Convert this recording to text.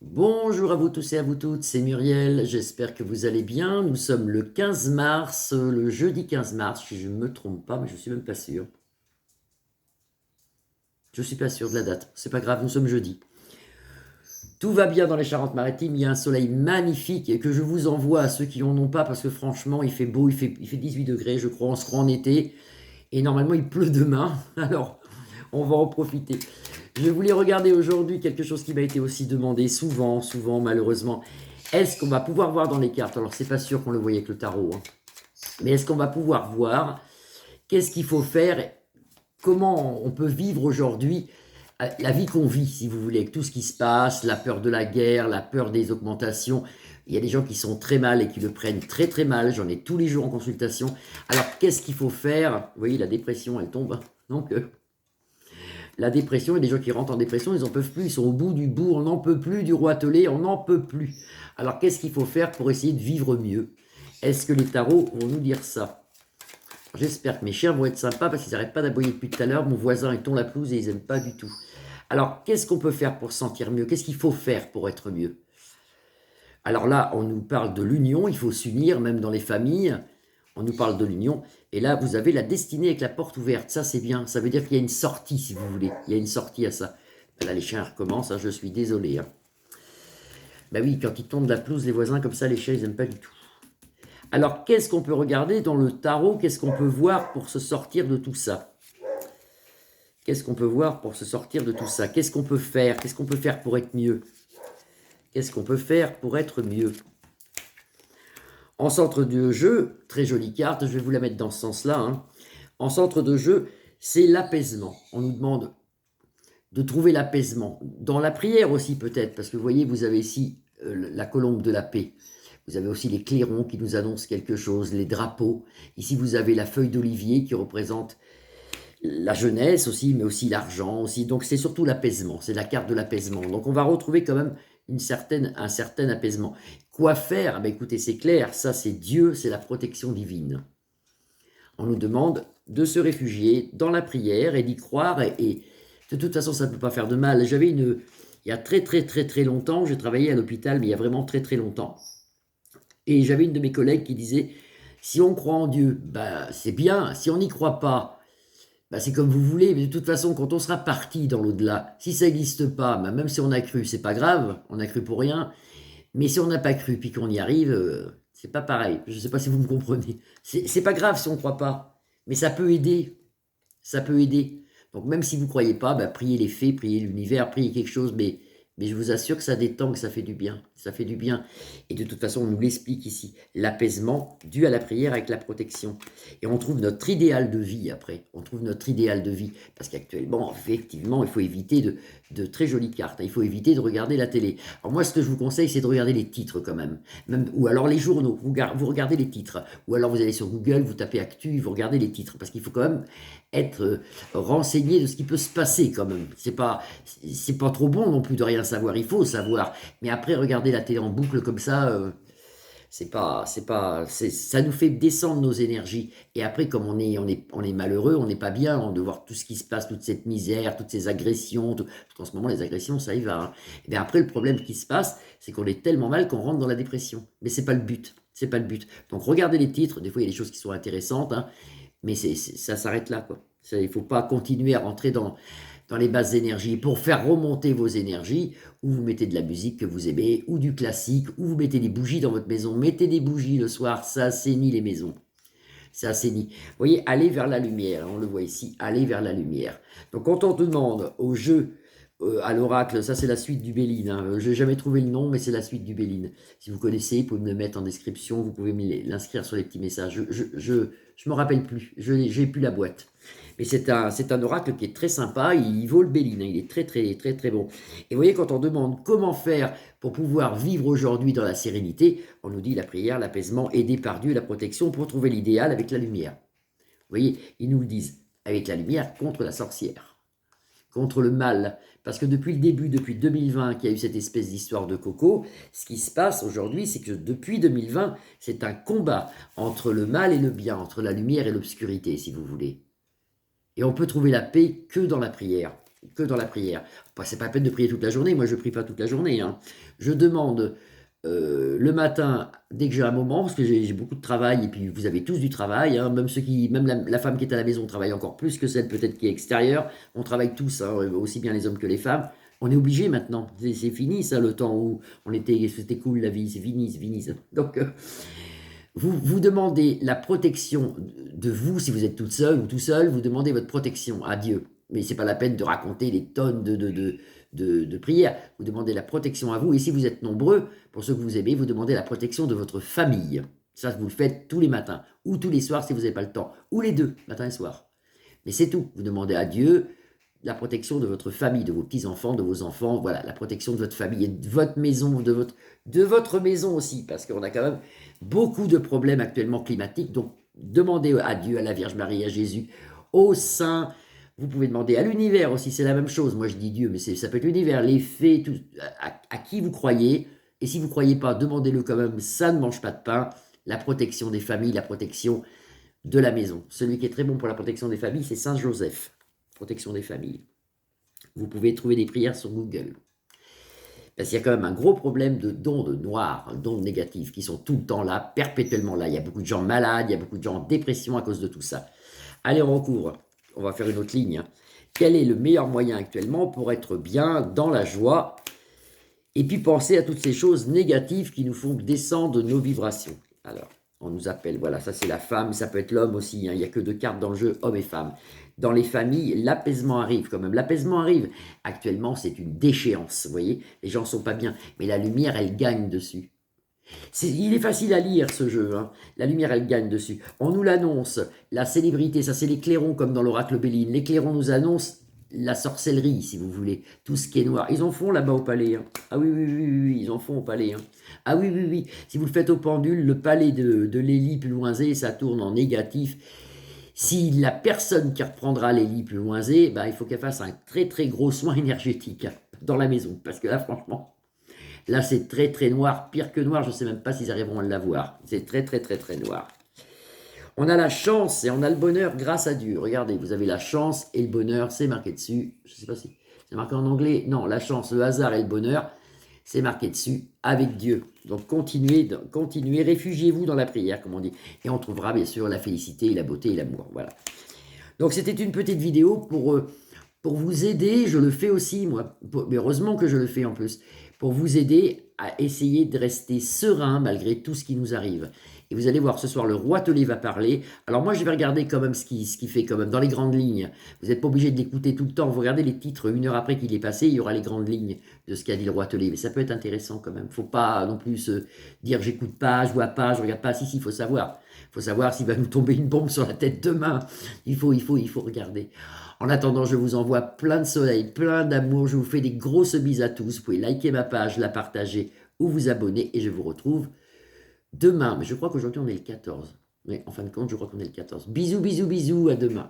Bonjour à vous tous et à vous toutes, c'est Muriel, j'espère que vous allez bien. Nous sommes le 15 mars, le jeudi 15 mars, si je ne me trompe pas, mais je suis même pas sûr. Je suis pas sûr de la date, c'est pas grave, nous sommes jeudi. Tout va bien dans les Charentes-Maritimes, il y a un soleil magnifique et que je vous envoie à ceux qui n'en ont pas parce que franchement il fait beau, il fait 18 degrés je crois, on se croit en été et normalement il pleut demain, alors on va en profiter. Je voulais regarder aujourd'hui quelque chose qui m'a été aussi demandé souvent malheureusement. Est-ce qu'on va pouvoir voir dans les cartes? Alors c'est pas sûr qu'on le voyait avec le tarot, hein. Mais est-ce qu'on va pouvoir voir qu'est-ce qu'il faut faire, comment on peut vivre aujourd'hui la vie qu'on vit, si vous voulez, avec tout ce qui se passe, la peur de la guerre, la peur des augmentations. Il y a des gens qui sont très mal et qui le prennent très très mal. J'en ai tous les jours en consultation. Alors qu'est-ce qu'il faut faire? Vous voyez, la dépression, elle tombe. Donc la dépression, il y a des gens qui rentrent en dépression, ils n'en peuvent plus, ils sont au bout du bout, on n'en peut plus du roi Tolé, on n'en peut plus. Alors qu'est-ce qu'il faut faire pour essayer de vivre mieux? Est-ce que les tarots vont nous dire ça? J'espère que mes chiens vont être sympas parce qu'ils n'arrêtent pas d'aboyer depuis tout à l'heure. Mon voisin est la pelouse et ils n'aiment pas du tout. Alors, qu'est-ce qu'on peut faire pour se sentir mieux? Qu'est-ce qu'il faut faire pour être mieux? Alors là, on nous parle de l'union, il faut s'unir, même dans les familles. On nous parle de l'union. Et là, vous avez la destinée avec la porte ouverte. Ça, c'est bien. Ça veut dire qu'il y a une sortie, si vous voulez. Il y a une sortie à ça. Là, les chiens recommencent. Hein, je suis désolé. Hein. Ben oui, quand ils tombent de la pelouse, les voisins, comme ça, les chiens, ils n'aiment pas du tout. Alors, qu'est-ce qu'on peut regarder dans le tarot? Qu'est-ce qu'on peut voir pour se sortir de tout ça? Qu'est-ce qu'on peut voir pour se sortir de tout ça? Qu'est-ce qu'on peut faire? Qu'est-ce qu'on peut faire pour être mieux? Qu'est-ce qu'on peut faire pour être mieux? En centre de jeu, très jolie carte, je vais vous la mettre dans ce sens-là. Hein. En centre de jeu, c'est l'apaisement. On nous demande de trouver l'apaisement. Dans la prière aussi peut-être, parce que vous voyez, vous avez ici la colombe de la paix. Vous avez aussi les clairons qui nous annoncent quelque chose, les drapeaux. Ici, vous avez la feuille d'olivier qui représente la jeunesse aussi, mais aussi l'argent aussi. Donc, c'est surtout l'apaisement. C'est la carte de l'apaisement. Donc, on va retrouver quand même un certain apaisement. Quoi faire? Ben, écoutez, c'est clair. Ça, c'est Dieu, c'est la protection divine. On nous demande de se réfugier dans la prière et d'y croire. Et de toute façon, ça ne peut pas faire de mal. Il y a très longtemps, j'ai travaillé à l'hôpital, mais il y a vraiment très longtemps. Et j'avais une de mes collègues qui disait, si on croit en Dieu, bah, c'est bien. Si on n'y croit pas, bah, c'est comme vous voulez. Mais de toute façon, quand on sera parti dans l'au-delà, si ça n'existe pas, bah, même si on a cru, c'est pas grave. On a cru pour rien. Mais si on n'a pas cru puis qu'on y arrive, c'est pas pareil. Je ne sais pas si vous me comprenez. C'est pas grave si on ne croit pas. Mais ça peut aider. Ça peut aider. Donc même si vous ne croyez pas, bah, priez les fées, priez l'univers, priez quelque chose, mais je vous assure que ça détend, que ça fait du bien. Ça fait du bien. Et de toute façon, on nous l'explique ici. L'apaisement dû à la prière avec la protection. Et on trouve notre idéal de vie après. On trouve notre idéal de vie. Parce qu'actuellement, effectivement, il faut éviter de très jolies cartes. Il faut éviter de regarder la télé. Alors moi, ce que je vous conseille, c'est de regarder les titres quand même. Ou alors les journaux. Vous regardez les titres. Ou alors vous allez sur Google, vous tapez Actu, vous regardez les titres. Parce qu'il faut quand même être renseigné de ce qui peut se passer quand même. C'est pas trop bon non plus de rien savoir. Il faut savoir. Mais après, regarder la télé en boucle comme ça, ça nous fait descendre nos énergies. Et après, comme on est malheureux, on n'est pas bien de voir tout ce qui se passe, toute cette misère, toutes ces agressions. Parce qu'en ce moment, les agressions, ça y va. Hein. Et bien après, le problème qui se passe, c'est qu'on est tellement mal qu'on rentre dans la dépression. Mais c'est pas le but. C'est pas le but. Donc regardez les titres. Des fois, il y a des choses qui sont intéressantes. Hein, mais ça s'arrête là, quoi. Il ne faut pas continuer à rentrer dans les basses énergies. Pour faire remonter vos énergies, ou vous mettez de la musique que vous aimez, ou du classique, ou vous mettez des bougies dans votre maison. Mettez des bougies le soir, ça assainit les maisons. Ça assainit. Vous voyez, allez vers la lumière. On le voit ici, allez vers la lumière. Donc quand on demande au jeu, à l'oracle, ça c'est la suite du Béline. Hein. Je n'ai jamais trouvé le nom, mais c'est la suite du Béline. Si vous connaissez, vous pouvez me le mettre en description, vous pouvez l'inscrire sur les petits messages. Je me rappelle plus, j'ai plus la boîte. Mais c'est un oracle qui est très sympa, il vaut le Béline, hein. Il est très bon. Et vous voyez, quand on demande comment faire pour pouvoir vivre aujourd'hui dans la sérénité, on nous dit la prière, l'apaisement, aider par Dieu, la protection pour trouver l'idéal avec la lumière. Vous voyez, ils nous le disent, avec la lumière contre la sorcière, contre le mal. Parce que depuis le début, depuis 2020, qu'il y a eu cette espèce d'histoire de coco, ce qui se passe aujourd'hui, c'est que depuis 2020, c'est un combat entre le mal et le bien, entre la lumière et l'obscurité, si vous voulez. Et on peut trouver la paix que dans la prière. Que dans la prière. Enfin, c'est pas la peine de prier toute la journée. Moi, je prie pas toute la journée, hein. Je demande le matin, dès que j'ai un moment, parce que j'ai beaucoup de travail, et puis vous avez tous du travail, hein, même ceux qui, même la femme qui est à la maison travaille encore plus que celle peut-être qui est extérieure. On travaille tous, hein, aussi bien les hommes que les femmes. On est obligé maintenant. C'est fini ça, le temps où c'était cool la vie, c'est fini, c'est fini ça. Donc, vous demandez la protection de vous, si vous êtes toute seule ou tout seul, vous demandez votre protection à Dieu. Mais c'est pas la peine de raconter des tonnes de prières. Vous demandez la protection à vous. Et si vous êtes nombreux, pour ceux que vous aimez, vous demandez la protection de votre famille. Ça, vous le faites tous les matins, ou tous les soirs si vous n'avez pas le temps, ou les deux, matin et soir. Mais c'est tout. Vous demandez à Dieu la protection de votre famille, de vos petits-enfants, de vos enfants, voilà, la protection de votre famille et de votre maison, de votre maison aussi, parce qu'on a quand même beaucoup de problèmes actuellement climatiques. Donc, demandez à Dieu, à la Vierge Marie, à Jésus, aux saints. Vous pouvez demander à l'univers aussi, c'est la même chose. Moi, je dis Dieu, mais ça peut être l'univers, les fées, tout, à qui vous croyez. Et si vous ne croyez pas, demandez-le quand même, ça ne mange pas de pain. La protection des familles, la protection de la maison. Celui qui est très bon pour la protection des familles, c'est Saint Joseph. Protection des familles. Vous pouvez trouver des prières sur Google. Parce qu'il y a quand même un gros problème de d'ondes noires, d'ondes négatives, qui sont tout le temps là, perpétuellement là. Il y a beaucoup de gens malades, il y a beaucoup de gens en dépression à cause de tout ça. Allez, on recouvre. On va faire une autre ligne. Quel est le meilleur moyen actuellement pour être bien dans la joie? Et puis penser à toutes ces choses négatives qui nous font descendre nos vibrations. Alors, on nous appelle, voilà, ça c'est la femme, ça peut être l'homme aussi, hein. Il n'y a que deux cartes dans le jeu, homme et femme. Dans les familles, l'apaisement arrive quand même. L'apaisement arrive. Actuellement, c'est une déchéance, vous voyez. Les gens ne sont pas bien. Mais la lumière, elle gagne dessus. Il est facile à lire, ce jeu, hein. La lumière, elle gagne dessus. On nous l'annonce. La célébrité, ça c'est les clairons, comme dans l'oracle Béline. Les clairons nous annoncent la sorcellerie, si vous voulez. Tout ce qui est noir. Ils en font là-bas au palais, hein. Ah oui, oui, oui, oui, oui, ils en font au palais, hein. Ah oui, oui, oui. Si vous le faites au pendule, le palais de l'Élie plus loinzé, ça tourne en négatif. Si la personne qui reprendra les lits plus loin, bah, il faut qu'elle fasse un très très gros soin énergétique dans la maison. Parce que là, franchement, là c'est très très noir, pire que noir, je ne sais même pas s'ils arriveront à l'avoir. C'est très très très très noir. On a la chance et on a le bonheur grâce à Dieu. Regardez, vous avez la chance et le bonheur, c'est marqué dessus. Je ne sais pas si c'est marqué en anglais. Non, la chance, le hasard et le bonheur, c'est marqué dessus avec Dieu. Donc continuez, réfugiez-vous dans la prière, comme on dit. Et on trouvera bien sûr la félicité, la beauté et l'amour. Voilà. Donc c'était une petite vidéo pour vous aider. Je le fais aussi, moi. Mais heureusement que je le fais en plus. Pour vous aider à essayer de rester serein malgré tout ce qui nous arrive. Et vous allez voir, ce soir, le roi Telé va parler. Alors moi, je vais regarder quand même ce qu'il fait quand même, dans les grandes lignes. Vous n'êtes pas obligé de l'écouter tout le temps. Vous regardez les titres, 1 heure après qu'il est passé, il y aura les grandes lignes de ce qu'a dit le roi Telé. Mais ça peut être intéressant quand même. Il ne faut pas non plus se dire, j'écoute pas, je vois pas, je regarde pas. Si, il faut savoir. Il faut savoir s'il va nous tomber une bombe sur la tête demain. Il faut regarder. En attendant, je vous envoie plein de soleil, plein d'amour. Je vous fais des grosses bises à tous. Vous pouvez liker ma page, la partager ou vous abonner. Et je vous retrouve demain. Mais je crois qu'aujourd'hui, on est le 14. Mais en fin de compte, je crois qu'on est le 14. Bisous, bisous, bisous. À demain.